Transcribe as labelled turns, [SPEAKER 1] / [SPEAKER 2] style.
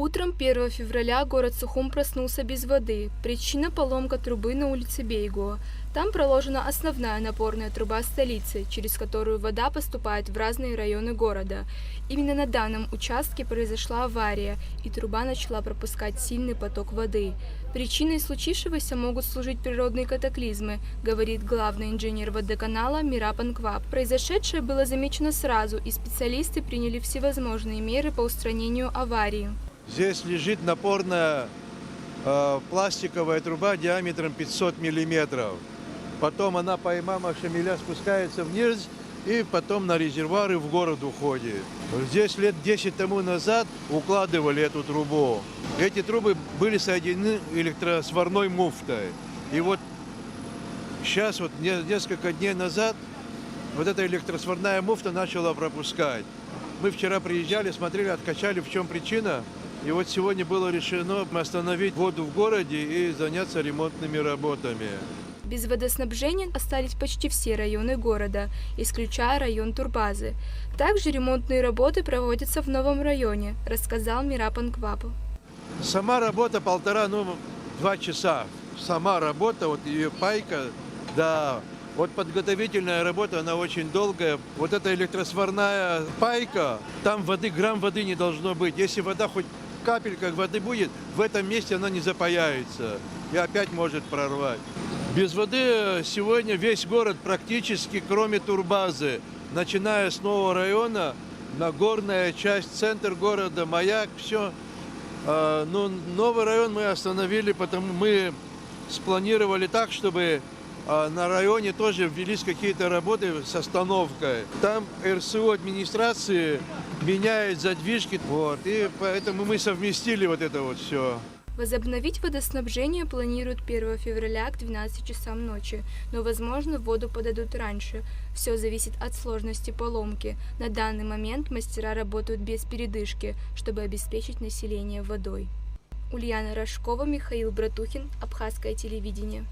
[SPEAKER 1] Утром 1 февраля город Сухум проснулся без воды. Причина – поломка трубы на улице Бейгуа. Там проложена основная напорная труба столицы, через которую вода поступает в разные районы города. Именно на данном участке произошла авария, и труба начала пропускать сильный поток воды. Причиной случившегося могут служить природные катаклизмы, говорит главный инженер водоканала Мирапан Квап. Произошедшее было замечено сразу, и специалисты приняли всевозможные меры по устранению аварии.
[SPEAKER 2] Здесь лежит напорная пластиковая труба диаметром 500 миллиметров. Потом она по имама Шамиля спускается вниз и потом на резервуары в город уходит. Здесь лет 10 тому назад укладывали эту трубу. Эти трубы были соединены электросварной муфтой. И вот сейчас, несколько дней назад, вот эта электросварная муфта начала пропускать. Мы вчера приезжали, смотрели, откачали, в чем причина. И вот сегодня было решено остановить воду в городе и заняться ремонтными работами.
[SPEAKER 1] Без водоснабжения остались почти все районы города, исключая район Турбазы. Также ремонтные работы проводятся в новом районе, рассказал Мирапан Квап.
[SPEAKER 2] Сама работа 1,5–2 часа. Сама работа, вот ее пайка, да. Вот подготовительная работа, она очень долгая. Вот эта электросварная пайка, там грамм воды не должно быть. Если вода хоть капелька воды будет, в этом месте она не запаяется и опять может прорвать. Без воды сегодня весь город практически, кроме Турбазы, начиная с нового района, Нагорная часть, центр города, Маяк, все. Новый район мы остановили, потому мы спланировали так, чтобы на районе тоже ввелись какие-то работы с остановкой. Там РСУ администрации меняет задвижки, и поэтому мы совместили вот это вот все.
[SPEAKER 1] Возобновить водоснабжение планируют 1 февраля к 12 часам ночи, но, возможно, воду подадут раньше. Все зависит от сложности поломки. На данный момент мастера работают без передышки, чтобы обеспечить население водой. Ульяна Рожкова, Михаил Братухин, Абхазское телевидение.